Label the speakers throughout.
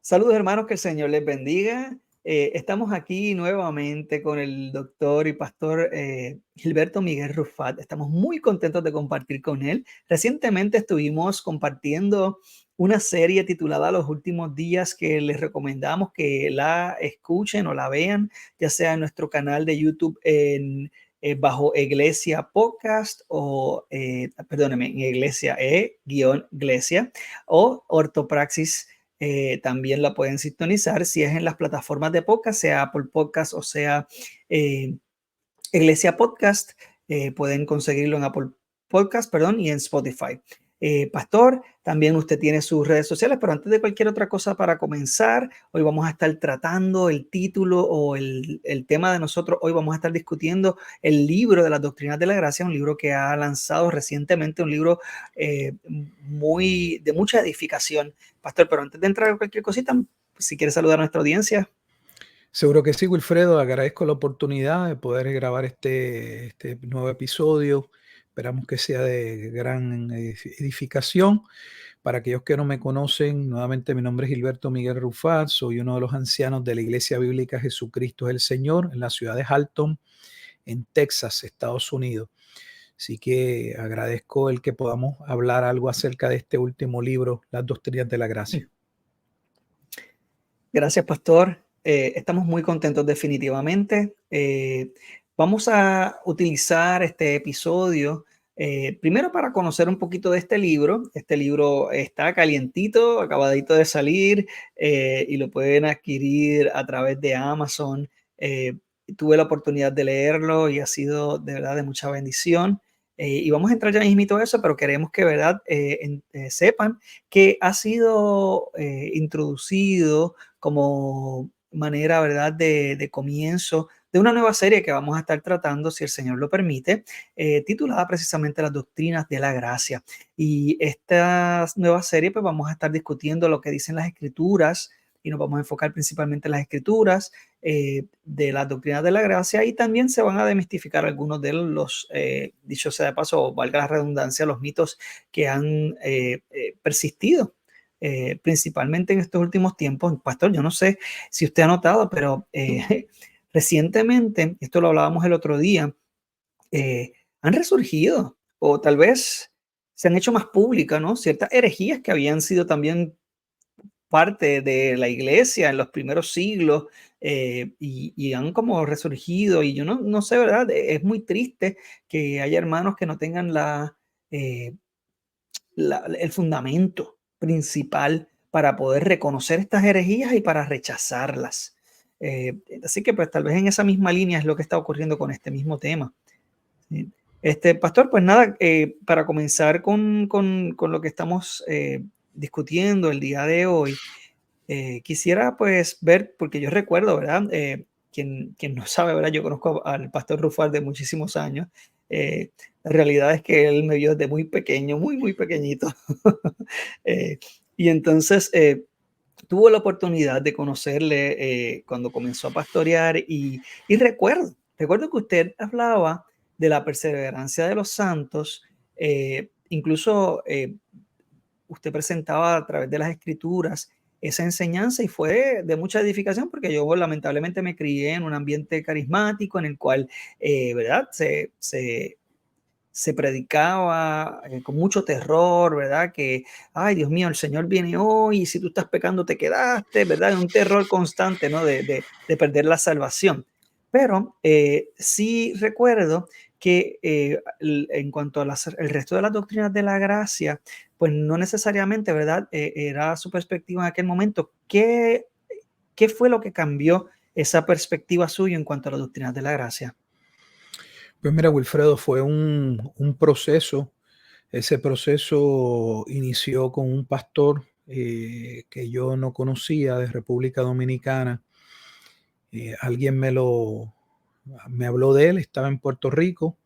Speaker 1: Saludos hermanos, que el Señor les bendiga. Estamos aquí nuevamente con el doctor y pastor Gilberto Miguel Rufat. Estamos muy contentos de compartir con él. Recientemente estuvimos compartiendo una serie titulada Los Últimos Días que les recomendamos que la escuchen o la vean, ya sea en nuestro canal de YouTube bajo Iglesia Podcast o, perdóneme, en Iglesia E-Iglesia o Ortopraxis. También la pueden sintonizar si es en las plataformas de podcast, sea Apple Podcast o sea eh, Iglesia Podcast. Pueden conseguirlo en Apple Podcast, perdón, y en Spotify. Pastor, también usted tiene sus redes sociales, pero antes de cualquier otra cosa, para comenzar, hoy vamos a estar tratando el título o el tema de nosotros. Hoy vamos a estar discutiendo el libro de las Doctrinas de la Gracia, un libro que ha lanzado recientemente, un libro de mucha edificación. Pastor, pero antes de entrar a cualquier cosita, si quiere saludar a nuestra audiencia.
Speaker 2: Seguro que sí, Wilfredo. Agradezco la oportunidad de poder grabar este nuevo episodio. Esperamos que sea de gran edificación. Para aquellos que no me conocen, nuevamente mi nombre es Gilberto Miguel Rufat. Soy uno de los ancianos de la Iglesia Bíblica Jesucristo es el Señor en la ciudad de Halton, en Texas, Estados Unidos. Así que agradezco el que podamos hablar algo acerca de este último libro, Las Doctrinas de la Gracia.
Speaker 1: Gracias, pastor. Estamos muy contentos definitivamente. Vamos a utilizar este episodio primero para conocer un poquito de este libro. Este libro está calientito, acabadito de salir y lo pueden adquirir a través de Amazon. Tuve la oportunidad de leerlo y ha sido de verdad de mucha bendición. Y vamos a entrar ya mismito a eso, pero queremos que verdad sepan que ha sido introducido como manera, ¿verdad?, de comienzo de una nueva serie que vamos a estar tratando, si el Señor lo permite, titulada precisamente Las Doctrinas de la Gracia. Y esta nueva serie, pues vamos a estar discutiendo lo que dicen las Escrituras y nos vamos a enfocar principalmente en las Escrituras de las Doctrinas de la Gracia, y también se van a demistificar algunos de los, dicho sea de paso, valga la redundancia, los mitos que han persistido principalmente en estos últimos tiempos. Pastor, yo no sé si usted ha notado, pero recientemente, esto lo hablábamos el otro día, han resurgido o tal vez se han hecho más públicas, ¿no?, ciertas herejías que habían sido también parte de la iglesia en los primeros siglos y han como resurgido. Y yo no sé, ¿verdad? Es muy triste que haya hermanos que no tengan eh, el fundamento principal para poder reconocer estas herejías y para rechazarlas. Así que pues tal vez en esa misma línea es lo que está ocurriendo con este mismo tema. ¿Sí? Pastor, pues nada, para comenzar con lo que estamos discutiendo el día de hoy, quisiera pues ver, porque yo recuerdo, ¿verdad? Quien no sabe, ¿verdad? Yo conozco al pastor Rufar de muchísimos años. Eh, la realidad es que él me vio desde muy pequeño, muy pequeñito. Eh, y entonces tuvo la oportunidad de conocerle cuando comenzó a pastorear y recuerdo que usted hablaba de la perseverancia de los santos. Incluso usted presentaba a través de las escrituras esa enseñanza y fue de mucha edificación, porque yo lamentablemente me crié en un ambiente carismático en el cual, ¿verdad? Se predicaba con mucho terror, ¿verdad? Que, ay, Dios mío, el Señor viene hoy y si tú estás pecando te quedaste, ¿verdad? Un terror constante, ¿no? De perder la salvación. Pero sí recuerdo que en cuanto a el resto de las doctrinas de la gracia, pues no necesariamente, ¿verdad? Era su perspectiva en aquel momento. ¿Qué fue lo que cambió esa perspectiva suya en cuanto a las doctrinas de la gracia?
Speaker 2: Pues mira, Wilfredo, fue un proceso. Ese proceso inició con un pastor que yo no conocía de República Dominicana. Alguien me habló de él, estaba en Puerto Rico,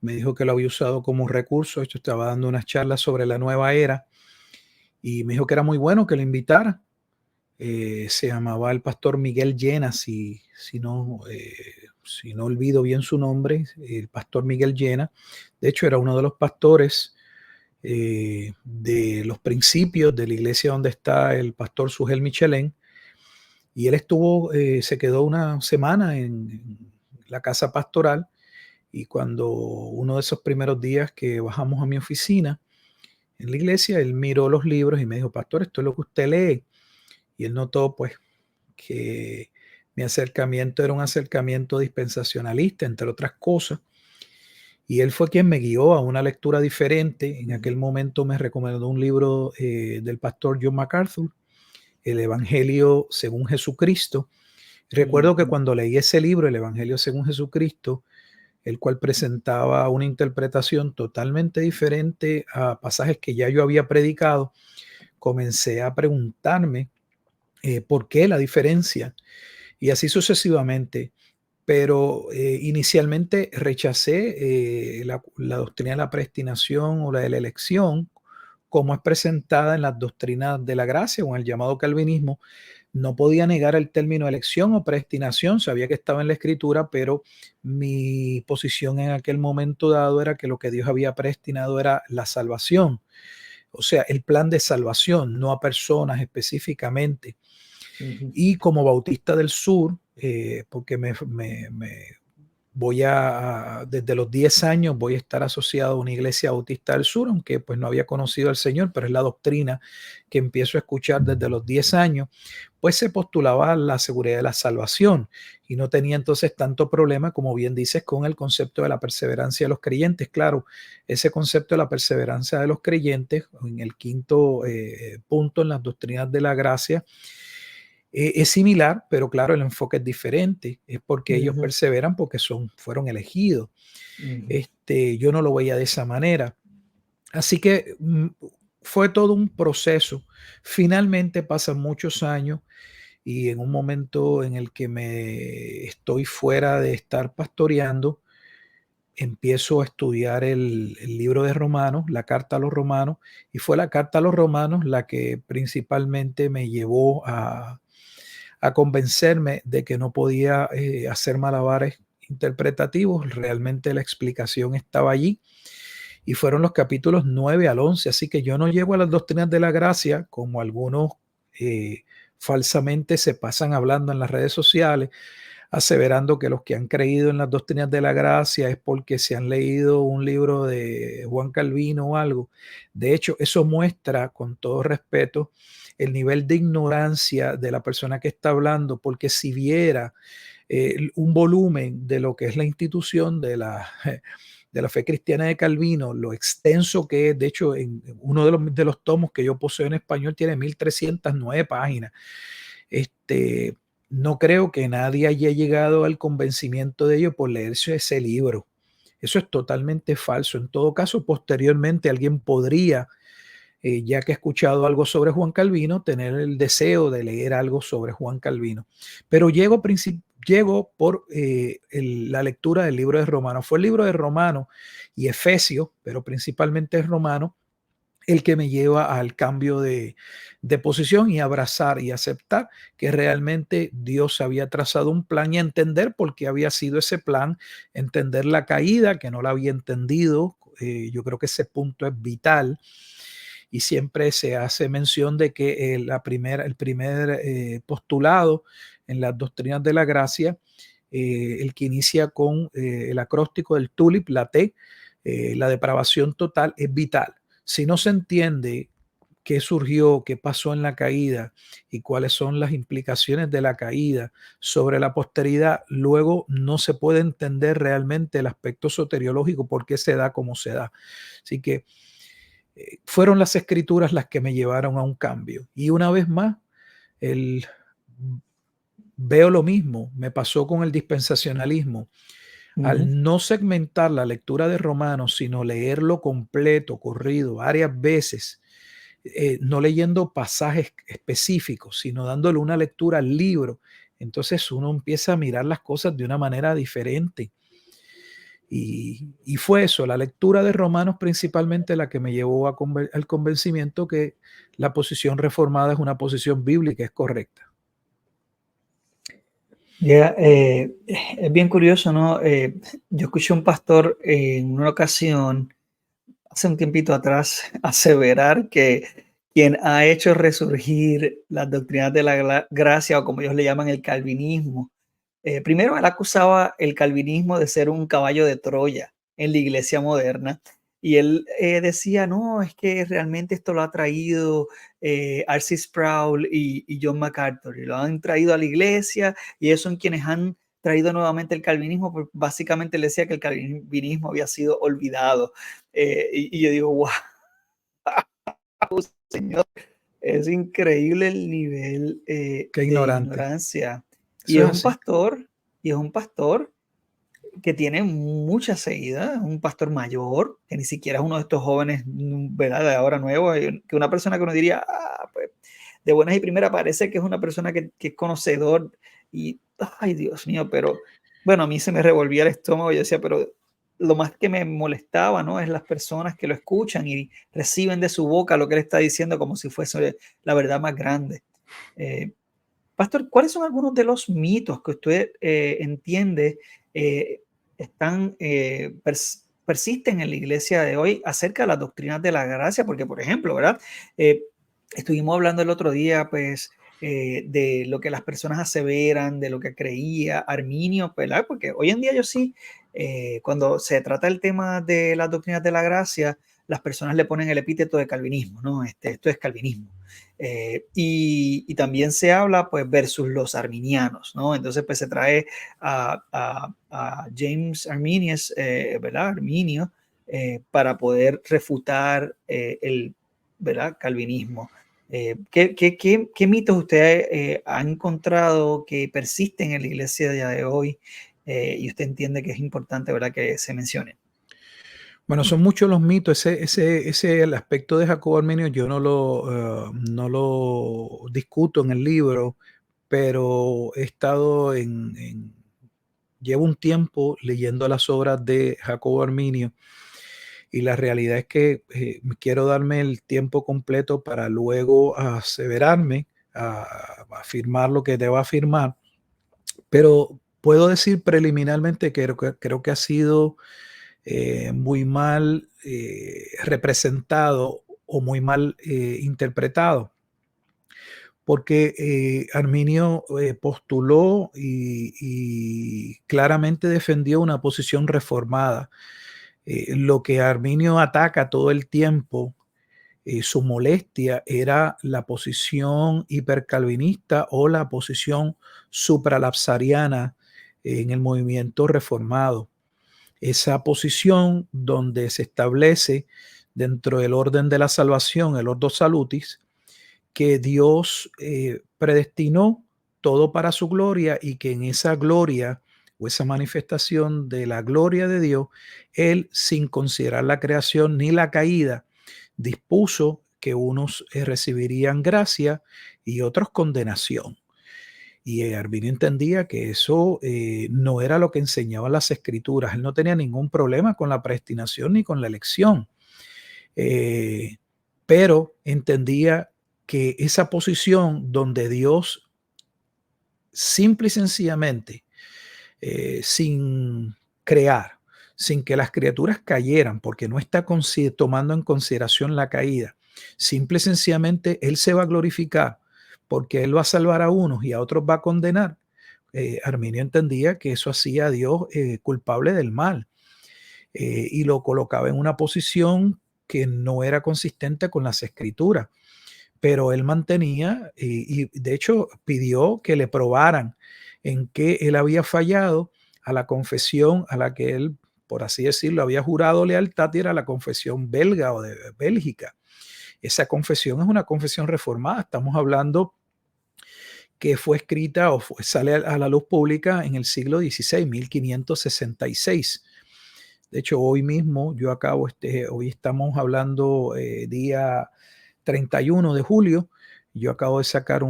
Speaker 2: me dijo que lo había usado como recurso. Yo estaba dando unas charlas sobre la nueva era y me dijo que era muy bueno que lo invitara. Se llamaba el pastor Miguel Llena, si no olvido bien su nombre, el pastor Miguel Llena. De hecho, era uno de los pastores de los principios de la iglesia donde está el pastor Sugel Michelén, y él se quedó una semana en la casa pastoral, y cuando uno de esos primeros días que bajamos a mi oficina en la iglesia, él miró los libros y me dijo: pastor, esto es lo que usted lee. Y él notó pues que mi acercamiento era un acercamiento dispensacionalista, entre otras cosas, y él fue quien me guió a una lectura diferente. En aquel momento me recomendó un libro del pastor John MacArthur, El Evangelio según Jesucristo. Recuerdo que cuando leí ese libro, El Evangelio según Jesucristo, el cual presentaba una interpretación totalmente diferente a pasajes que ya yo había predicado, comencé a preguntarme por qué la diferencia, y así sucesivamente. Pero inicialmente rechacé la doctrina de la predestinación o la de la elección, como es presentada en las doctrinas de la gracia o en el llamado calvinismo. No podía negar el término elección o predestinación, sabía que estaba en la escritura, pero mi posición en aquel momento dado era que lo que Dios había predestinado era la salvación, o sea, el plan de salvación, no a personas específicamente. Y como Bautista del Sur, porque desde los 10 años voy a estar asociado a una iglesia bautista del sur, aunque pues no había conocido al Señor, pero es la doctrina que empiezo a escuchar desde los 10 años, pues se postulaba la seguridad de la salvación y no tenía entonces tanto problema, como bien dices, con el concepto de la perseverancia de los creyentes. Claro, ese concepto de la perseverancia de los creyentes, en el quinto punto en las doctrinas de la gracia, es similar, pero claro, el enfoque es diferente. Es porque ellos perseveran porque fueron elegidos. Yo no lo veía de esa manera. Así que fue todo un proceso. Finalmente pasan muchos años y en un momento en el que me estoy fuera de estar pastoreando, empiezo a estudiar el libro de Romanos, la carta a los Romanos, y fue la carta a los Romanos la que principalmente me llevó a convencerme de que no podía hacer malabares interpretativos. Realmente la explicación estaba allí, y fueron los capítulos 9 al 11. Así que yo no llego a las doctrinas de la gracia como algunos falsamente se pasan hablando en las redes sociales, aseverando que los que han creído en las doctrinas de la gracia es porque se han leído un libro de Juan Calvino o algo. De hecho, eso muestra, con todo respeto, el nivel de ignorancia de la persona que está hablando, porque si viera un volumen de lo que es la institución de la fe cristiana de Calvino, lo extenso que es, de hecho, en uno de los tomos que yo poseo en español tiene 1309 páginas. No creo que nadie haya llegado al convencimiento de ello por leerse ese libro. Eso es totalmente falso. En todo caso, posteriormente alguien podría, ya que ha escuchado algo sobre Juan Calvino, tener el deseo de leer algo sobre Juan Calvino. Pero llego por la lectura del libro de Romanos. Fue el libro de Romanos y Efesios, pero principalmente Romanos, el que me lleva al cambio de posición y abrazar y aceptar que realmente Dios había trazado un plan, y entender por qué había sido ese plan, entender la caída, que no la había entendido. Yo creo que ese punto es vital, y siempre se hace mención de que el primer postulado en las doctrinas de la gracia, el que inicia con el acróstico del tulip, la T, la depravación total, es vital. Si no se entiende qué surgió, qué pasó en la caída y cuáles son las implicaciones de la caída sobre la posteridad, luego no se puede entender realmente el aspecto soteriológico, por qué se da como se da. Así que fueron las escrituras las que me llevaron a un cambio. Y una vez más, veo lo mismo, me pasó con el dispensacionalismo. Al no segmentar la lectura de Romanos, sino leerlo completo, corrido, varias veces, no leyendo pasajes específicos, sino dándole una lectura al libro, entonces uno empieza a mirar las cosas de una manera diferente. Y fue eso, la lectura de Romanos principalmente, la que me llevó al convencimiento que la posición reformada es una posición bíblica, es correcta.
Speaker 1: Ya, es bien curioso, ¿no? Yo escuché a un pastor en una ocasión hace un tiempito atrás aseverar que quien ha hecho resurgir las doctrinas de la gracia, o como ellos le llaman el calvinismo, primero él acusaba el calvinismo de ser un caballo de Troya en la iglesia moderna. Y él decía, no, es que realmente esto lo ha traído R.C. Sproul y John MacArthur, y lo han traído a la iglesia, y ellos son quienes han traído nuevamente el calvinismo, porque básicamente le decía que el calvinismo había sido olvidado. Y yo digo, wow, señor, es increíble el nivel
Speaker 2: Qué
Speaker 1: de
Speaker 2: ignorante.
Speaker 1: ignorancia. Y
Speaker 2: Eso
Speaker 1: es
Speaker 2: es
Speaker 1: un
Speaker 2: así.
Speaker 1: pastor, y es un pastor que tiene mucha seguida, un pastor mayor, que ni siquiera es uno de estos jóvenes, ¿verdad? De ahora nuevos, que una persona que uno diría, pues, de buenas y primeras parece que es una persona que es conocedor y, ay, Dios mío, pero bueno, a mí se me revolvía el estómago, yo decía, pero lo más que me molestaba, ¿no? Es las personas que lo escuchan y reciben de su boca lo que él está diciendo como si fuese la verdad más grande. Eh, Pastor, ¿cuáles son algunos de los mitos que usted entiende eh, persisten en la iglesia de hoy acerca de las doctrinas de la gracia? Porque, por ejemplo, ¿verdad? Eh, Estuvimos hablando el otro día, pues, de lo que las personas aseveran, de lo que creía Arminio, ¿verdad? Porque hoy en día yo sí, cuando se trata el tema de las doctrinas de la gracia, las personas le ponen el epíteto de calvinismo, ¿no? Esto es calvinismo. Y también se habla, pues, versus los arminianos, ¿no? Entonces, pues, se trae a James Arminius, ¿verdad? Arminio, para poder refutar el, ¿verdad? Calvinismo. ¿Qué mitos usted ha encontrado que persisten en la iglesia de hoy y usted entiende que es importante, ¿verdad?, que se mencione?
Speaker 2: Bueno, son muchos los mitos. El aspecto de Jacobo Arminio yo no lo discuto en el libro, pero he estado llevo un tiempo leyendo las obras de Jacobo Arminio y la realidad es que quiero darme el tiempo completo para luego aseverarme, a afirmar lo que deba afirmar, pero puedo decir preliminarmente que creo que ha sido muy mal representado o muy mal interpretado, porque Arminio postuló y claramente defendió una posición reformada. Lo que Arminio ataca todo el tiempo, su molestia era la posición hipercalvinista o la posición supralapsariana en el movimiento reformado. Esa posición donde se establece dentro del orden de la salvación, el ordo salutis, que Dios predestinó todo para su gloria y que en esa gloria o esa manifestación de la gloria de Dios, Él, sin considerar la creación ni la caída, dispuso que unos recibirían gracia y otros condenación. Y Arminio entendía que eso no era lo que enseñaban las escrituras. Él no tenía ningún problema con la predestinación ni con la elección. Eh, pero entendía que esa posición donde Dios simple y sencillamente, sin crear, sin que las criaturas cayeran, porque no está tomando en consideración la caída, simple y sencillamente Él se va a glorificar porque Él va a salvar a unos y a otros va a condenar. Arminio entendía que eso hacía a Dios culpable del mal y lo colocaba en una posición que no era consistente con las escrituras, pero él mantenía y de hecho pidió que le probaran en que él había fallado a la confesión a la que él, por así decirlo, había jurado lealtad, y era la confesión belga o de Bélgica. Esa confesión es una confesión reformada. Estamos hablando que fue escrita o sale a la luz pública en el siglo XVI, 1566. De hecho, hoy mismo yo acabo, hoy estamos hablando día 31 de julio, yo acabo de sacar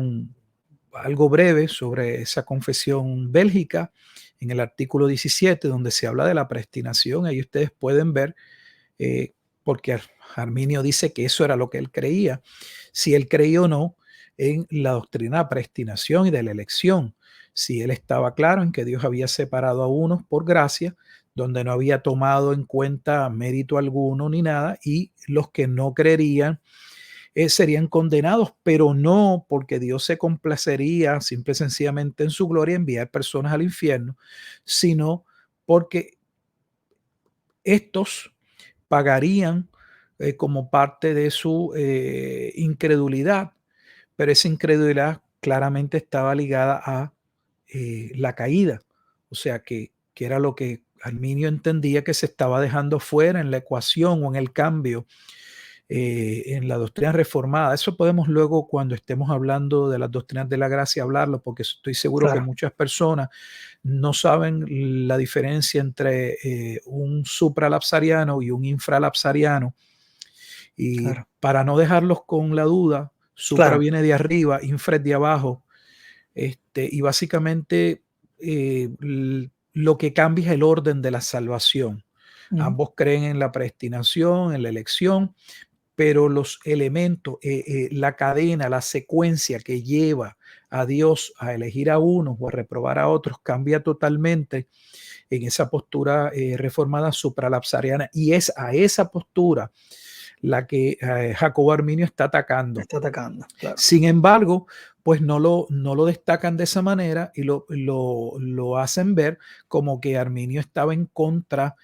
Speaker 2: algo breve sobre esa confesión bélgica en el artículo 17, donde se habla de la predestinación. Ahí ustedes pueden ver, porque Arminio dice que eso era lo que él creía, si él creía o no en la doctrina de la predestinación y de la elección, si él estaba claro en que Dios había separado a unos por gracia donde no había tomado en cuenta mérito alguno ni nada, y los que no creerían serían condenados, pero no porque Dios se complacería simple y sencillamente en su gloria enviar personas al infierno, sino porque estos pagarían como parte de su incredulidad, pero esa incredulidad claramente estaba ligada a la caída, o sea que era lo que Arminio entendía que se estaba dejando fuera en la ecuación o en el cambio en la doctrina reformada. Eso podemos luego, cuando estemos hablando de las doctrinas de la gracia, hablarlo, porque estoy seguro que
Speaker 1: Claro,
Speaker 2: muchas personas no saben la diferencia entre un supralapsariano y un infralapsariano. Y
Speaker 1: claro,
Speaker 2: para no dejarlos con la duda, supra
Speaker 1: claro.
Speaker 2: viene de arriba, infra es de abajo. Y básicamente lo que cambia es el orden de la salvación.
Speaker 1: Ujú.
Speaker 2: Ambos creen en la predestinación, en la elección, pero los elementos, la cadena, la secuencia que lleva a Dios a elegir a unos o a reprobar a otros cambia totalmente en esa postura reformada supralapsariana, y es a esa postura la que Jacobo Arminio está atacando.
Speaker 1: Está atacando, claro.
Speaker 2: Sin embargo, pues no lo destacan de esa manera y lo hacen ver como que Arminio estaba en contra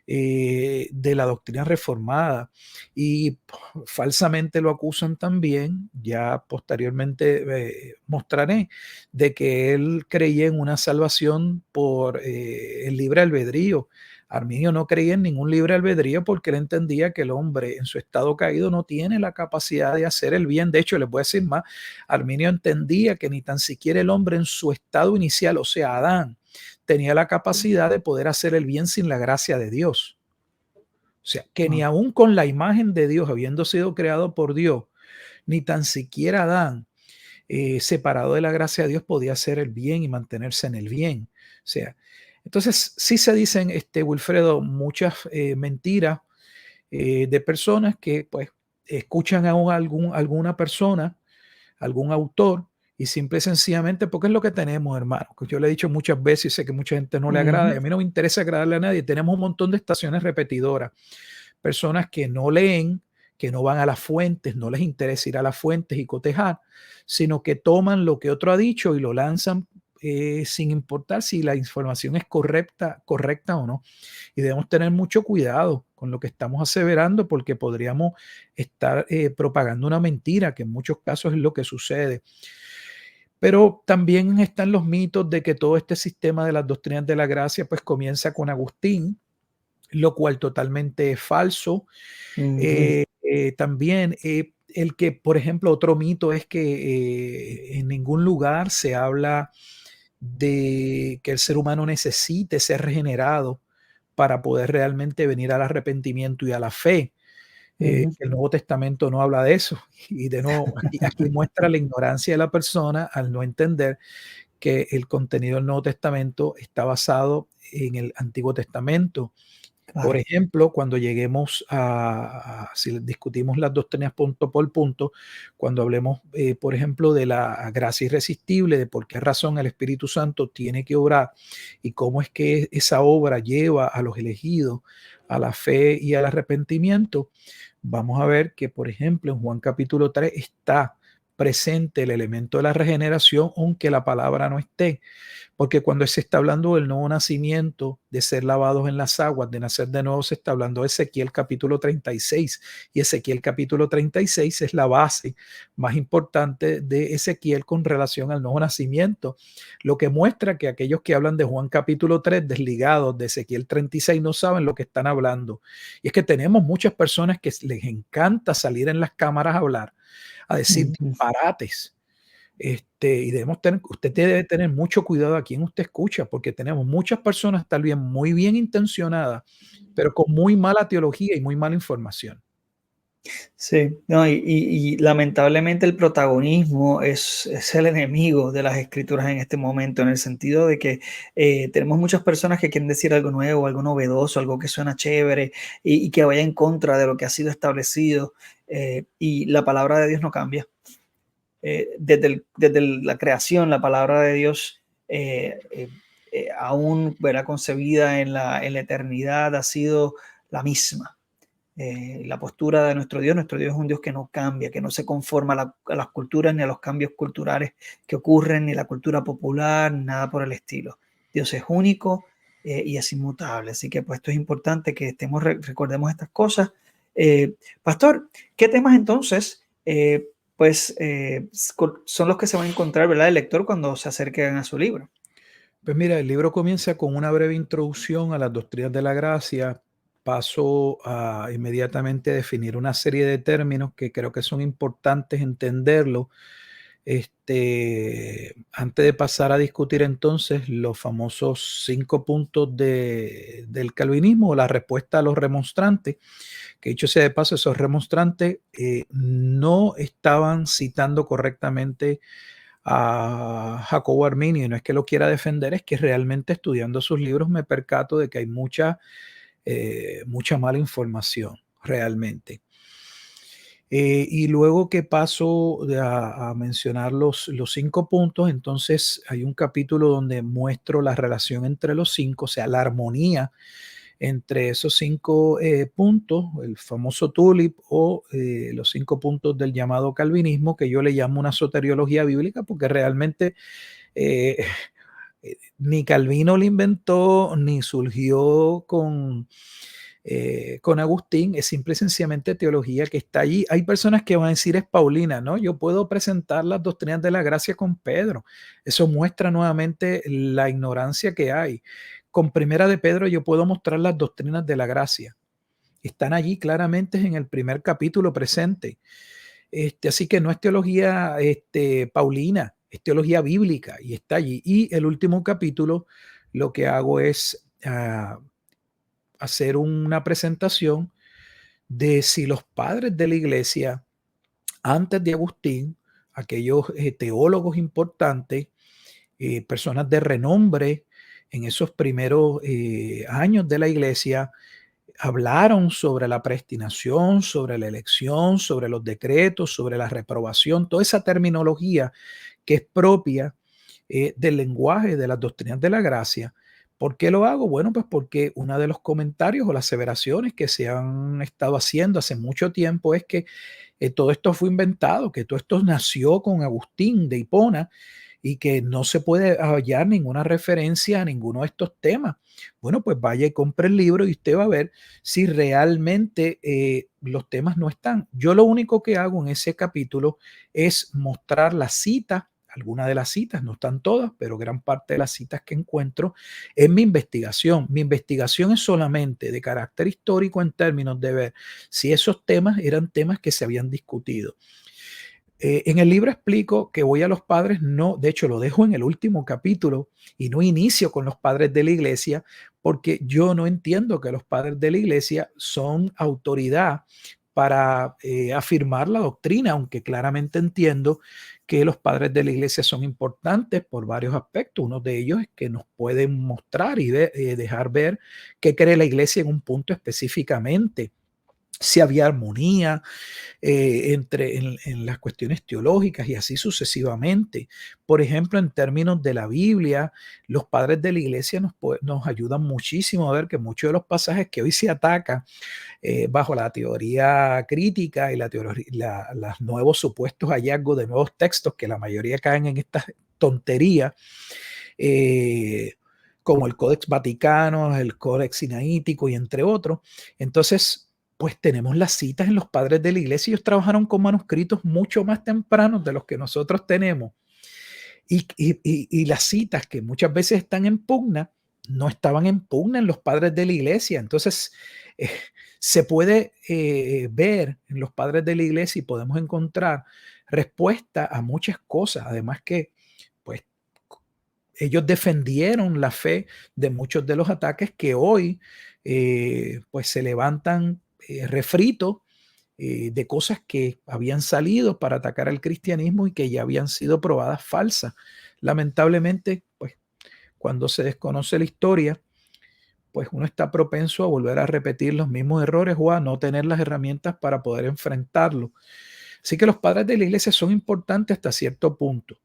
Speaker 2: de la doctrina reformada, y falsamente lo acusan también, ya posteriormente mostraré, de que él creía en una salvación por el libre albedrío. Arminio no creía en ningún libre albedrío porque él entendía que el hombre en su estado caído no tiene la capacidad de hacer el bien. De hecho, les voy a decir más, Arminio entendía que ni tan siquiera el hombre en su estado inicial, o sea, Adán, tenía la capacidad de poder hacer el bien sin la gracia de Dios. O sea, que ni
Speaker 1: Wow.
Speaker 2: aún con la imagen de Dios, habiendo sido creado por Dios, ni tan siquiera Adán, separado de la gracia de Dios, podía hacer el bien y mantenerse en el bien. O sea, entonces sí se dicen, Wilfredo, muchas mentiras de personas que pues escuchan a alguna persona, algún autor, y simple y sencillamente, porque es lo que tenemos, hermano, que yo le he dicho muchas veces y sé que mucha gente no le agrada, y
Speaker 1: Ujú.
Speaker 2: a mí no me interesa agradarle a nadie. Tenemos un montón de estaciones repetidoras, personas que no leen, que no van a las fuentes, no les interesa ir a las fuentes y cotejar, sino que toman lo que otro ha dicho y lo lanzan sin importar si la información es correcta o no. Y debemos tener mucho cuidado con lo que estamos aseverando, porque podríamos estar propagando una mentira, que en muchos casos es lo que sucede. Pero también están los mitos de que todo este sistema de las doctrinas de la gracia pues comienza con Agustín, lo cual totalmente es falso.
Speaker 1: Ujú.
Speaker 2: También el que, por ejemplo, otro mito es que en ningún lugar se habla de que el ser humano necesite ser regenerado para poder realmente venir al arrepentimiento y a la fe.
Speaker 1: Ujú.
Speaker 2: El Nuevo Testamento no habla de eso. Y de nuevo, aquí muestra la ignorancia de la persona al no entender que el contenido del Nuevo Testamento está basado en el Antiguo Testamento. Por
Speaker 1: Claro.
Speaker 2: ejemplo, cuando lleguemos si discutimos las doctrinas punto por punto, cuando hablemos, por ejemplo, de la gracia irresistible, de por qué razón el Espíritu Santo tiene que obrar y cómo es que esa obra lleva a los elegidos a la fe y al arrepentimiento, vamos a ver que, por ejemplo, en Juan capítulo 3 está presente el elemento de la regeneración, aunque la palabra no esté. Porque cuando se está hablando del nuevo nacimiento, de ser lavados en las aguas, de nacer de nuevo, se está hablando de Ezequiel capítulo 36. Y Ezequiel capítulo 36 es la base más importante de Ezequiel con relación al nuevo nacimiento. Lo que muestra que aquellos que hablan de Juan capítulo 3 desligados de Ezequiel 36 no saben lo que están hablando. Y es que tenemos muchas personas que les encanta salir en las cámaras a hablar, a decir
Speaker 1: Ujú.
Speaker 2: disparates. Y usted debe tener mucho cuidado a quién usted escucha, porque tenemos muchas personas tal vez muy bien intencionadas, pero con muy mala teología y muy mala información.
Speaker 1: Sí, no, y lamentablemente el protagonismo es el enemigo de las escrituras en este momento, en el sentido de que tenemos muchas personas que quieren decir algo nuevo, algo novedoso, algo que suena chévere y que vaya en contra de lo que ha sido establecido, y la palabra de Dios no cambia. Desde la creación, la palabra de Dios aún verá concebida en la eternidad, ha sido la misma. La postura de nuestro Dios es un Dios que no cambia, que no se conforma a las culturas ni a los cambios culturales que ocurren, ni la cultura popular, nada por el estilo. Dios es único y es inmutable. Así que pues esto es importante que recordemos estas cosas. Pastor, ¿qué temas entonces son los que se van a encontrar, ¿verdad?, el lector cuando se acerquen a su libro?
Speaker 2: Pues mira, el libro comienza con una breve introducción a las doctrinas de la gracia. Paso a inmediatamente definir una serie de términos que creo que son importantes entenderlo. Antes de pasar a discutir entonces los famosos 5 puntos del calvinismo o la respuesta a los remonstrantes, que dicho sea de paso, esos remonstrantes no estaban citando correctamente a Jacobo Arminio, y no es que lo quiera defender, es que realmente estudiando sus libros me percato de que hay mucha mala información realmente. Y luego que paso a mencionar los 5 puntos, entonces hay un capítulo donde muestro la relación entre los 5, o sea, la armonía entre esos 5 puntos, el famoso tulip o los 5 puntos del llamado calvinismo, que yo le llamo una soteriología bíblica, porque realmente eh, ni Calvino lo inventó, ni surgió con Agustín, es simple y sencillamente teología que está allí. Hay personas que van a decir es Paulina, ¿no? Yo puedo presentar las doctrinas de la gracia con Pedro. Eso muestra nuevamente la ignorancia que hay. Con Primera de Pedro yo puedo mostrar las doctrinas de la gracia. Están allí claramente en el primer capítulo presente. Así que no es teología paulina, es teología bíblica y está allí. Y el último capítulo lo que hago es hacer una presentación de si los padres de la iglesia, antes de Agustín, aquellos teólogos importantes, personas de renombre en esos primeros años de la iglesia, hablaron sobre la predestinación, sobre la elección, sobre los decretos, sobre la reprobación, toda esa terminología que es propia del lenguaje de las doctrinas de la gracia. ¿Por qué lo hago? Bueno, pues porque uno de los comentarios o las aseveraciones que se han estado haciendo hace mucho tiempo es que todo esto fue inventado, que todo esto nació con Agustín de Hipona y que no se puede hallar ninguna referencia a ninguno de estos temas. Bueno, pues vaya y compre el libro y usted va a ver si realmente los temas no están. Yo lo único que hago en ese capítulo es mostrar las citas. Algunas de las citas, no están todas, pero gran parte de las citas que encuentro en mi investigación. Mi investigación es solamente de carácter histórico en términos de ver si esos temas eran temas que se habían discutido. En el libro explico que voy a los padres, no, de hecho lo dejo en el último capítulo y no inicio con los padres de la iglesia porque yo no entiendo que los padres de la iglesia son autoridad para afirmar la doctrina, aunque claramente entiendo que los padres de la iglesia son importantes por varios aspectos. Uno de ellos es que nos pueden mostrar y dejar ver qué cree la iglesia en un punto específicamente, si había armonía en las cuestiones teológicas y así sucesivamente. Por ejemplo, en términos de la Biblia, los padres de la iglesia nos ayudan muchísimo a ver que muchos de los pasajes que hoy se atacan bajo la teoría crítica y los nuevos supuestos hallazgos de nuevos textos, que la mayoría caen en estas tonterías, como el Códex Vaticano, el Códex Sinaítico y entre otros. Entonces, pues tenemos las citas en los padres de la iglesia. Ellos trabajaron con manuscritos mucho más tempranos de los que nosotros tenemos. Y las citas que muchas veces están en pugna, no estaban en pugna en los padres de la iglesia. Entonces, se puede ver en los padres de la iglesia y podemos encontrar respuesta a muchas cosas. Además que, pues, ellos defendieron la fe de muchos de los ataques que hoy, pues, se levantan refritos de cosas que habían salido para atacar al cristianismo y que ya habían sido probadas falsas. Lamentablemente, pues cuando se desconoce la historia, pues uno está propenso a volver a repetir los mismos errores o a no tener las herramientas para poder enfrentarlo. Así que los padres de la iglesia son importantes hasta cierto punto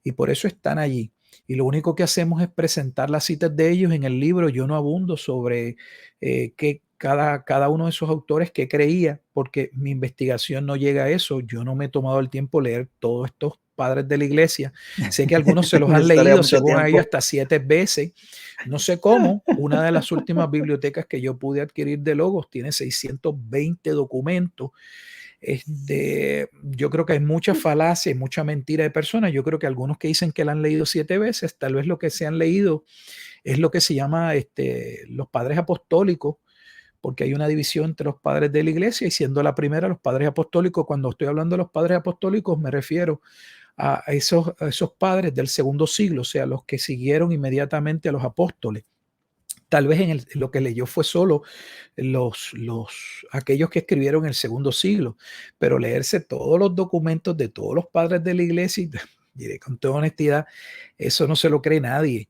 Speaker 2: y por eso están allí. y lo único que hacemos es presentar las citas de ellos en el libro. Yo no abundo sobre que cada uno de esos autores que creía, porque mi investigación no llega a eso. Yo no me he tomado el tiempo de leer todos estos padres de la iglesia. Sé que algunos se los han
Speaker 1: Necesitaría
Speaker 2: leído,
Speaker 1: mucho
Speaker 2: según ellos,
Speaker 1: tiempo.
Speaker 2: hasta 7 veces. No sé cómo. Una de las últimas bibliotecas que yo pude adquirir de Logos tiene 620 documentos. Yo creo que hay mucha falacia y mucha mentira de personas. Yo creo que algunos que dicen que la han leído 7 veces, tal vez lo que se han leído es lo que se llama los padres apostólicos, porque hay una división entre los padres de la iglesia y siendo la primera los padres apostólicos. Cuando estoy hablando de los padres apostólicos me refiero a esos padres del segundo siglo, o sea, los que siguieron inmediatamente a los apóstoles. Tal vez lo que leyó fue solo aquellos que escribieron en el segundo siglo, pero leerse todos los documentos de todos los padres de la iglesia, y diré con toda honestidad, eso no se lo cree nadie.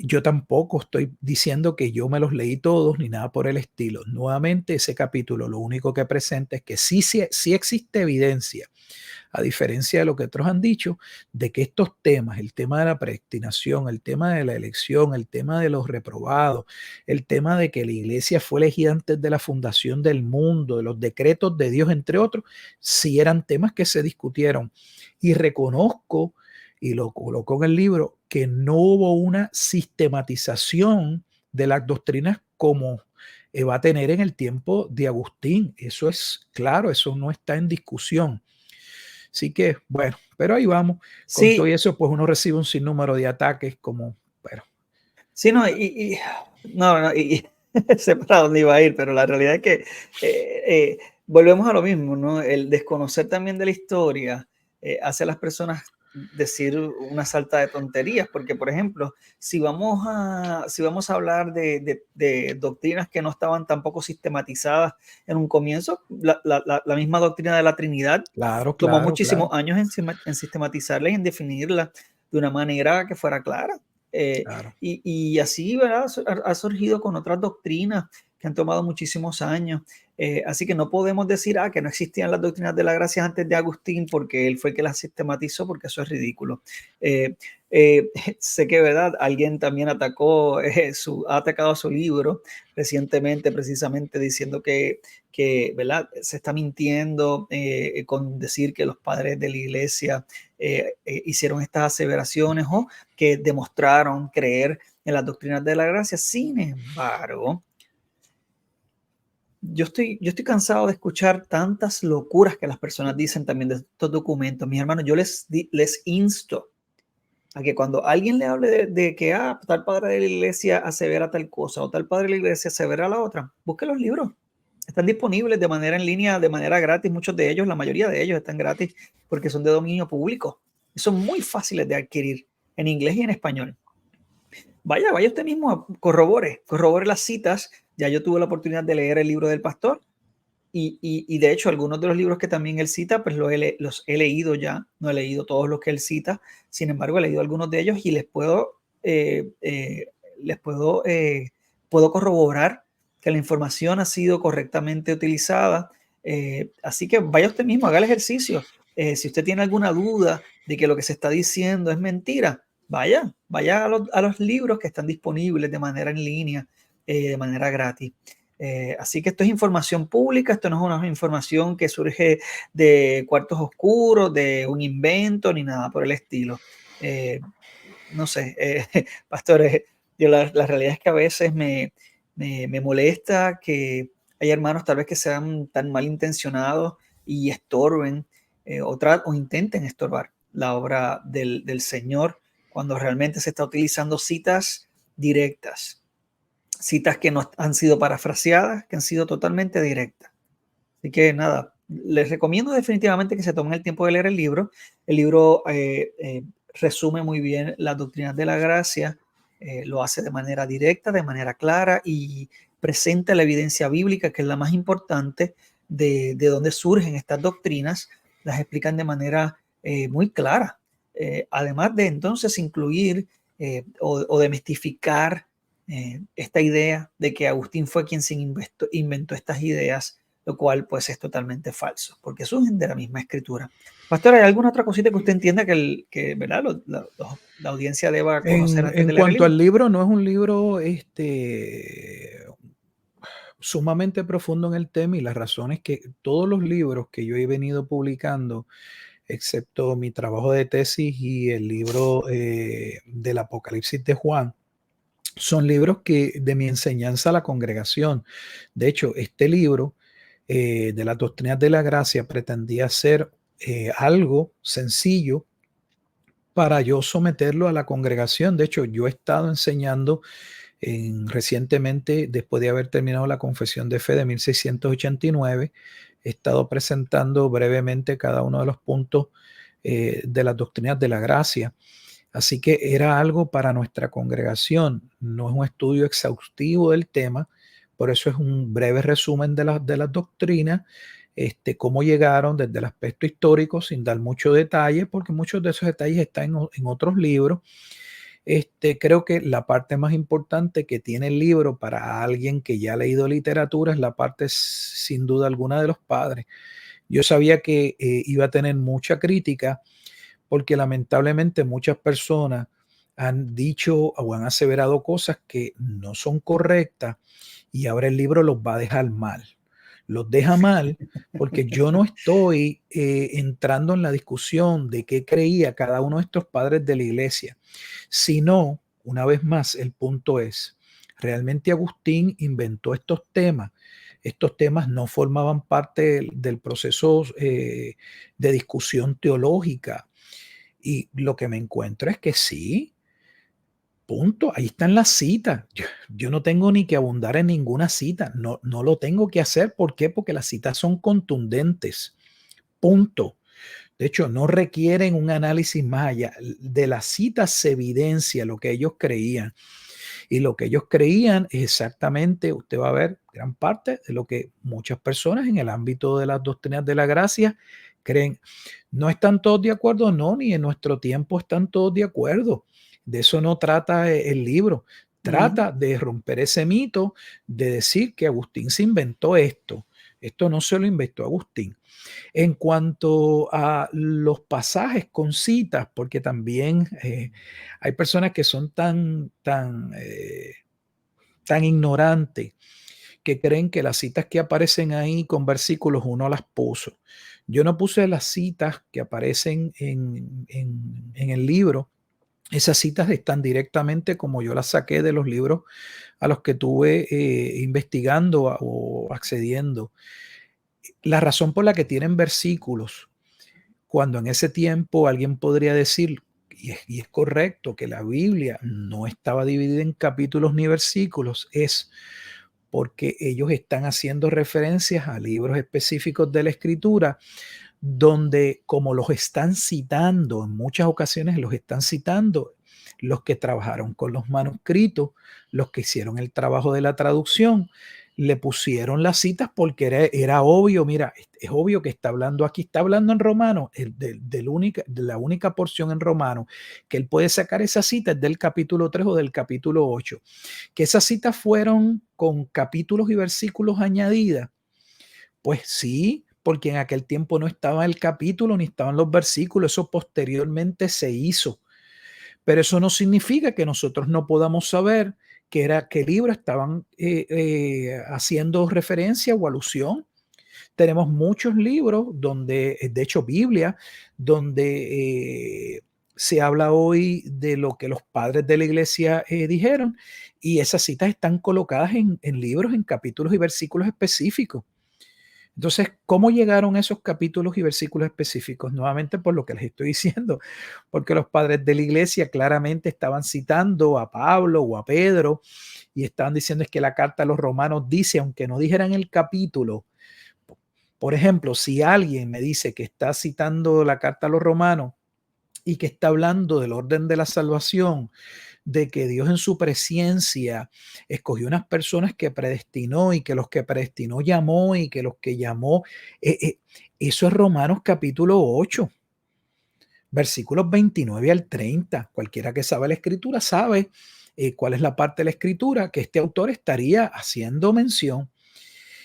Speaker 2: Yo tampoco estoy diciendo que yo me los leí todos ni nada por el estilo. Nuevamente, ese capítulo lo único que presenta es que sí existe evidencia, a diferencia de lo que otros han dicho, de que estos temas, el tema de la predestinación, el tema de la elección, el tema de los reprobados, el tema de que la iglesia fue elegida antes de la fundación del mundo, de los decretos de Dios, entre otros, sí eran temas que se discutieron. Y reconozco, y lo coloco en el libro, que no hubo una sistematización de las doctrinas como va a tener en el tiempo de Agustín. Eso es claro, eso no está en discusión. Así que, bueno, pero ahí vamos. Con todo
Speaker 1: Sí,
Speaker 2: eso, pues uno recibe un sinnúmero de ataques como, pero
Speaker 1: sí, no, no, sé para dónde iba a ir, pero la realidad es que volvemos a lo mismo, ¿no? El desconocer también de la historia hace a las personas decir una salta de tonterías, porque, por ejemplo, si vamos a hablar de doctrinas que no estaban tampoco sistematizadas en un comienzo, la misma doctrina de la Trinidad
Speaker 2: claro,
Speaker 1: tomó
Speaker 2: claro,
Speaker 1: muchísimos
Speaker 2: claro,
Speaker 1: años en sistematizarla y en definirla de una manera que fuera clara. Eh,
Speaker 2: claro.
Speaker 1: y así, ¿verdad? Ha surgido con otras doctrinas que han tomado muchísimos años. Así que no podemos decir que no existían las doctrinas de la gracia antes de Agustín porque él fue el que las sistematizó, porque eso es ridículo. Eh, sé que, ¿verdad? Alguien también ha atacado su libro recientemente, precisamente diciendo que ¿verdad? Se está mintiendo con decir que los padres de la iglesia hicieron estas aseveraciones o que demostraron creer en las doctrinas de la gracia. Sin embargo, yo estoy cansado de escuchar tantas locuras que las personas dicen también de estos documentos. Mis hermanos, yo les insto a que cuando alguien le hable de que tal padre de la iglesia asevera tal cosa o tal padre de la iglesia asevera la otra, busque los libros. Están disponibles de manera en línea, de manera gratis. Muchos de ellos, la mayoría de ellos están gratis porque son de dominio público. Y son muy fáciles de adquirir en inglés y en español. Vaya usted mismo, corrobore las citas. Ya yo tuve la oportunidad de leer el libro del pastor y de hecho algunos de los libros que también él cita, pues los he leído ya. No he leído todos los que él cita, sin embargo he leído algunos de ellos y puedo corroborar que la información ha sido correctamente utilizada. Así que vaya usted mismo, haga el ejercicio. Si usted tiene alguna duda de que lo que se está diciendo es mentira, vaya a los libros que están disponibles de manera en línea, de manera gratis. Así que esto es información pública, esto no es una información que surge de cuartos oscuros, de un invento, ni nada por el estilo. No sé, pastores, la realidad es que a veces me molesta que hay hermanos tal vez que sean tan malintencionados y estorben o intenten estorbar la obra del Señor cuando realmente se está utilizando citas que no han sido parafraseadas, que han sido totalmente directas. Así que nada, les recomiendo definitivamente que se tomen el tiempo de leer el libro. El libro resume muy bien las doctrinas de la gracia, lo hace de manera directa, de manera clara y presenta la evidencia bíblica, que es la más importante, de dónde surgen estas doctrinas, las explican de manera muy clara. Además de entonces incluir o demistificar esta idea de que Agustín fue quien se inventó estas ideas lo cual pues es totalmente falso, porque surgen de la misma escritura. Pastor, ¿hay alguna otra cosita que usted entienda que ¿verdad? La audiencia deba conocer antes
Speaker 2: En
Speaker 1: de leer el
Speaker 2: cuanto
Speaker 1: libro?
Speaker 2: al libro, no es un libro sumamente profundo en el tema, y la razón es que todos los libros que yo he venido publicando, excepto mi trabajo de tesis y el libro del Apocalipsis de Juan, son libros que de mi enseñanza a la congregación. De hecho, este libro de las doctrinas de la gracia pretendía ser algo sencillo para yo someterlo a la congregación. De hecho, yo he estado enseñando recientemente, después de haber terminado la Confesión de Fe de 1689, he estado presentando brevemente cada uno de los puntos de las doctrinas de la gracia. Así que era algo para nuestra congregación, no es un estudio exhaustivo del tema, por eso es un breve resumen de las doctrinas, cómo llegaron desde el aspecto histórico, sin dar mucho detalle, porque muchos de esos detalles están en otros libros. Creo que la parte más importante que tiene el libro para alguien que ya ha leído literatura es la parte, sin duda alguna, de los padres. Yo sabía que iba a tener mucha crítica porque lamentablemente muchas personas han dicho o han aseverado cosas que no son correctas, y ahora el libro los va a dejar mal. Los deja mal porque yo no estoy entrando en la discusión de qué creía cada uno de estos padres de la iglesia, sino, una vez más, el punto es, realmente Agustín inventó estos temas. Estos temas no formaban parte del proceso de discusión teológica. Y lo que me encuentro es que sí, punto, ahí están las citas. Yo no tengo ni que abundar en ninguna cita, no lo tengo que hacer. ¿Por qué? Porque las citas son contundentes, punto. De hecho, no requieren un análisis más allá. De las citas se evidencia lo que ellos creían. Y lo que ellos creían es exactamente, usted va a ver, gran parte de lo que muchas personas en el ámbito de las doctrinas de la gracia creen. ¿No están todos de acuerdo? No, ni en nuestro tiempo están todos de acuerdo. De eso no trata el libro. Trata de romper ese mito de decir que Agustín se inventó esto. Esto no se lo inventó Agustín. En cuanto a los pasajes con citas, porque también hay personas que son tan ignorantes que creen que las citas que aparecen ahí con versículos uno las puso. Yo no puse las citas que aparecen en el libro. Esas citas están directamente como yo las saqué de los libros a los que tuve investigando o accediendo. La razón por la que tienen versículos, cuando en ese tiempo alguien podría decir, y es correcto, que la Biblia no estaba dividida en capítulos ni versículos, es porque ellos están haciendo referencias a libros específicos de la Escritura, donde como los están citando, en muchas ocasiones los están citando los que trabajaron con los manuscritos, los que hicieron el trabajo de la traducción, le pusieron las citas porque era obvio. Mira, es obvio que está hablando aquí, está hablando en Romano, de la única porción en Romano que él puede sacar esa cita es del capítulo 3 o del capítulo 8. Que esas citas fueron con capítulos y versículos añadidas, pues sí, porque en aquel tiempo no estaba el capítulo ni estaban los versículos, eso posteriormente se hizo. Pero eso no significa que nosotros no podamos saber qué libro estaban haciendo referencia o alusión. Tenemos muchos libros donde, de hecho, Biblia, donde se habla hoy de lo que los padres de la iglesia dijeron, y esas citas están colocadas en libros, en capítulos y versículos específicos. Entonces, ¿cómo llegaron esos capítulos y versículos específicos? Nuevamente por lo que les estoy diciendo, porque los padres de la iglesia claramente estaban citando a Pablo o a Pedro y estaban diciendo es que la carta a los romanos dice, aunque no dijeran el capítulo. Por ejemplo, si alguien me dice que está citando la carta a los romanos y que está hablando del orden de la salvación, de que Dios en su presciencia escogió unas personas que predestinó y que los que predestinó llamó y que los que llamó, eso es Romanos capítulo 8, versículos 29 al 30. Cualquiera que sabe la escritura sabe cuál es la parte de la escritura que este autor estaría haciendo mención.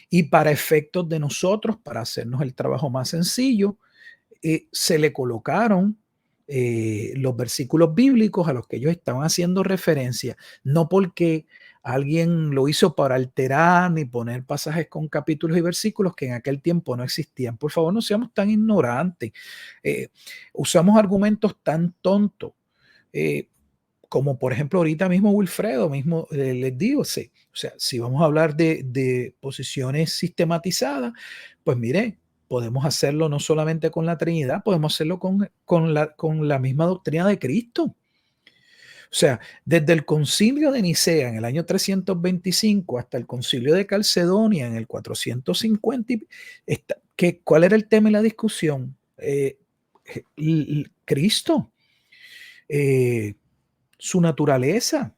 Speaker 2: Y para efectos de nosotros, para hacernos el trabajo más sencillo, se le colocaron los versículos bíblicos a los que ellos estaban haciendo referencia, no porque alguien lo hizo para alterar ni poner pasajes con capítulos y versículos que en aquel tiempo no existían. Por favor, no seamos tan ignorantes. Usamos argumentos tan tontos. eh, Como por ejemplo ahorita mismo Wilfredo mismo les digo, sí, o sea, si vamos a hablar de posiciones sistematizadas, pues mire, podemos hacerlo no solamente con la Trinidad, podemos hacerlo con la misma doctrina de Cristo. O sea, desde el concilio de Nicea en el año 325 hasta el concilio de Calcedonia en el 450, ¿cuál era el tema y la discusión? Cristo. Eh, su naturaleza.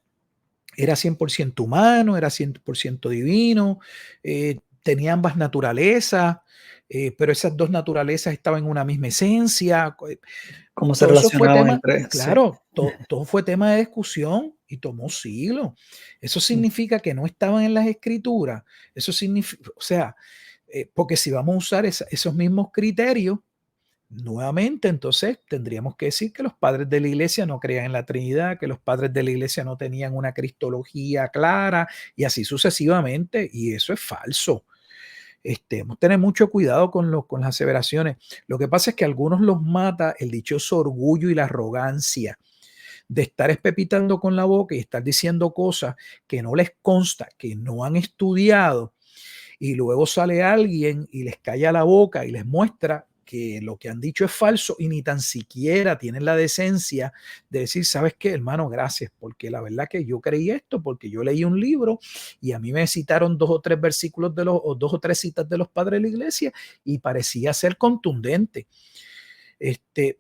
Speaker 2: Era 100% humano, era 100% divino, tenía ambas naturalezas, pero esas dos naturalezas estaban en una misma esencia.
Speaker 1: cómo se
Speaker 2: Todo eso fue
Speaker 1: relacionaban
Speaker 2: tema,
Speaker 1: entre sí.
Speaker 2: claro, todo fue tema de discusión y tomó siglos. Eso significa que no estaban en las escrituras. Eso significa, o sea, porque si vamos a usar esos mismos criterios, nuevamente, entonces tendríamos que decir que los padres de la iglesia no creían en la Trinidad, que los padres de la iglesia no tenían una cristología clara y así sucesivamente, y eso es falso. Hemos que tener mucho cuidado con las aseveraciones. Lo que pasa es que a algunos los mata el dichoso orgullo y la arrogancia de estar espepitando con la boca y estar diciendo cosas que no les consta, que no han estudiado, y luego sale alguien y les calla la boca y les muestra que lo que han dicho es falso y ni tan siquiera tienen la decencia de decir, ¿sabes qué, hermano? Gracias, porque la verdad que yo creí esto, porque yo leí un libro y a mí me citaron 2 o 3 versículos o 2 o 3 citas de los padres de la iglesia y parecía ser contundente.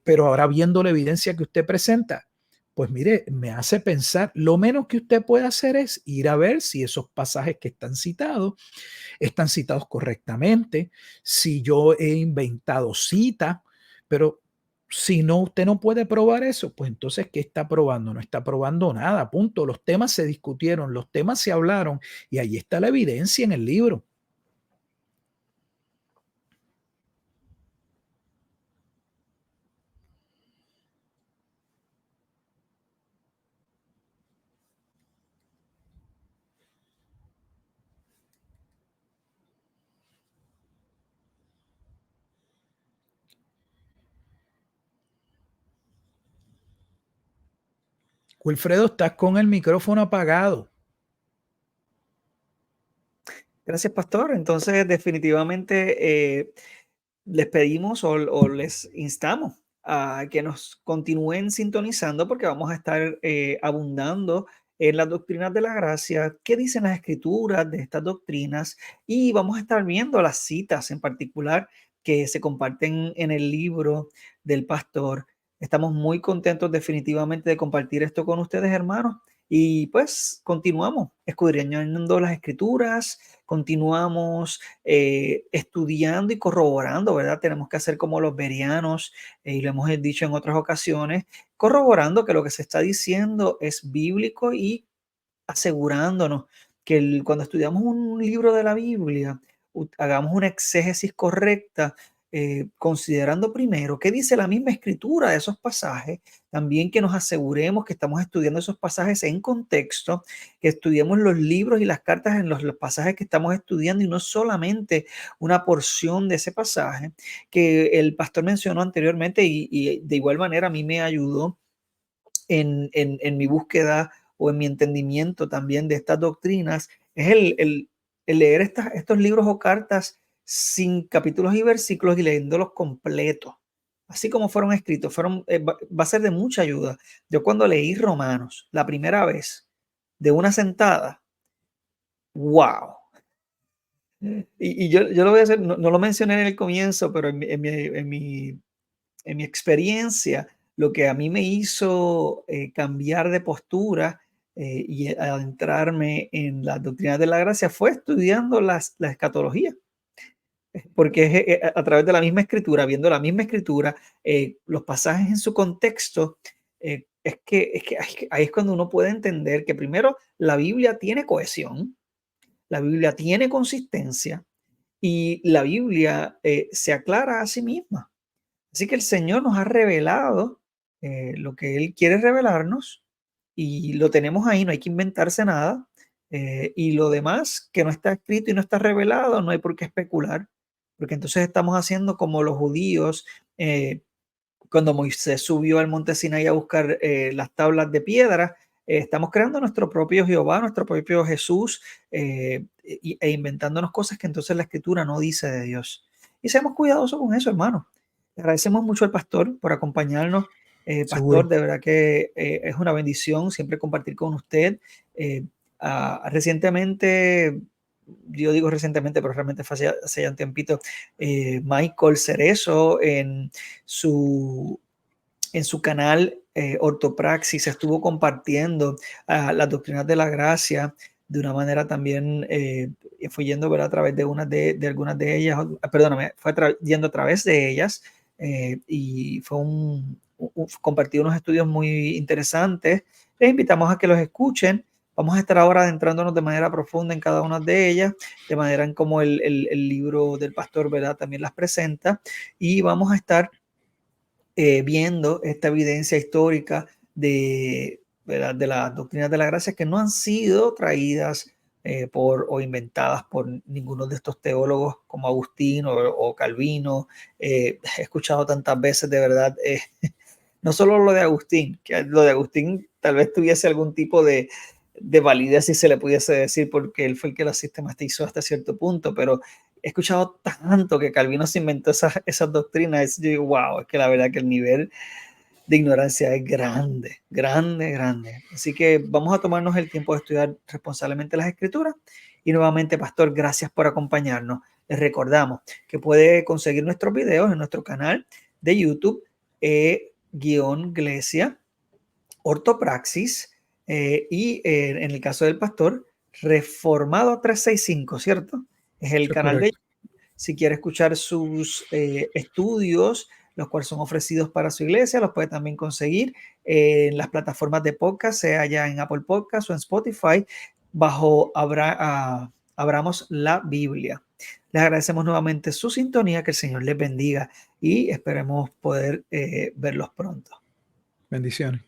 Speaker 2: Pero ahora viendo la evidencia que usted presenta, pues mire, me hace pensar, lo menos que usted puede hacer es ir a ver si esos pasajes que están citados correctamente, si yo he inventado citas, pero si no, usted no puede probar eso, pues entonces, ¿qué está probando? No está probando nada, punto. Los temas se discutieron, los temas se hablaron y ahí está la evidencia en el libro. Wilfredo, estás con el micrófono apagado.
Speaker 1: Gracias, pastor. Entonces, definitivamente les pedimos o les instamos a que nos continúen sintonizando porque vamos a estar abundando en las doctrinas de la gracia, qué dicen las escrituras de estas doctrinas y vamos a estar viendo las citas en particular que se comparten en el libro del pastor. Estamos muy contentos definitivamente de compartir esto con ustedes, hermanos. Y pues continuamos escudriñando las escrituras, continuamos estudiando y corroborando, ¿verdad? Tenemos que hacer como los bereanos, y lo hemos dicho en otras ocasiones, corroborando que lo que se está diciendo es bíblico y asegurándonos que cuando estudiamos un libro de la Biblia, hagamos una exégesis correcta, considerando primero qué dice la misma escritura de esos pasajes, también que nos aseguremos que estamos estudiando esos pasajes en contexto, que estudiemos los libros y las cartas en los pasajes que estamos estudiando y no solamente una porción de ese pasaje que el pastor mencionó anteriormente y de igual manera a mí me ayudó en mi búsqueda o en mi entendimiento también de estas doctrinas, es el leer estos libros o cartas sin capítulos y versículos y leyéndolos completos, así como fueron escritos. Va a ser de mucha ayuda. Yo cuando leí Romanos la primera vez de una sentada, wow. Y yo lo voy a hacer, no lo mencioné en el comienzo, pero en mi experiencia, lo que a mí me hizo cambiar de postura y adentrarme en las doctrinas de la gracia fue estudiando la escatología, porque es a través de la misma escritura, viendo la misma escritura, los pasajes en su contexto, ahí es cuando uno puede entender que primero la Biblia tiene cohesión, la Biblia tiene consistencia, y la Biblia se aclara a sí misma. Así que el Señor nos ha revelado lo que Él quiere revelarnos y lo tenemos ahí, no hay que inventarse nada. Y lo demás que no está escrito y no está revelado, no hay por qué especular, porque entonces estamos haciendo como los judíos cuando Moisés subió al monte Sinaí a buscar las tablas de piedra. Estamos creando nuestro propio Jehová, nuestro propio Jesús, e inventándonos cosas que entonces la escritura no dice de Dios. Y seamos cuidadosos con eso, hermano. Le agradecemos mucho al pastor por acompañarnos. Pastor,
Speaker 2: Seguro.
Speaker 1: de verdad que es una bendición siempre compartir con usted. Eh, Recientemente, yo digo recientemente, pero realmente fue hace ya un tiempito, Michael Cerezo su, en su canal Ortopraxis estuvo compartiendo las doctrinas de la gracia de una manera también, fue yendo, ¿verdad?, a través de, de algunas de ellas, perdóname, fue yendo a través de ellas, y fue compartió unos estudios muy interesantes. Les invitamos a que los escuchen. Vamos a estar ahora adentrándonos de manera profunda en cada una de ellas, de manera en como el libro del pastor, ¿verdad?, también las presenta, y vamos a estar viendo esta evidencia histórica de, ¿verdad?, de las doctrinas de la gracia que no han sido traídas o inventadas por ninguno de estos teólogos como Agustín o Calvino. He escuchado tantas veces, de verdad, no solo lo de Agustín, que lo de Agustín tal vez tuviese algún tipo de validez, si se le pudiese decir, porque él fue el que la sistematizó hasta cierto punto, pero he escuchado tanto que Calvino se inventó esas doctrinas. Yo digo, wow, es que la verdad que el nivel de ignorancia es grande, grande, grande. Así que vamos a tomarnos el tiempo de estudiar responsablemente las escrituras. Y nuevamente, pastor, gracias por acompañarnos. Les recordamos que puede conseguir nuestros videos en nuestro canal de YouTube, Glesia, Ortopraxis, y en el caso del pastor, Reformado 365, ¿cierto? Es el
Speaker 2: Eso es
Speaker 1: canal de,
Speaker 2: correcto.
Speaker 1: si quiere escuchar sus estudios, los cuales son ofrecidos para su iglesia, los puede también conseguir en las plataformas de podcast, sea ya en Apple Podcast o en Spotify, bajo Abramos la Biblia. Les agradecemos nuevamente su sintonía, que el Señor les bendiga y esperemos poder verlos pronto.
Speaker 2: Bendiciones.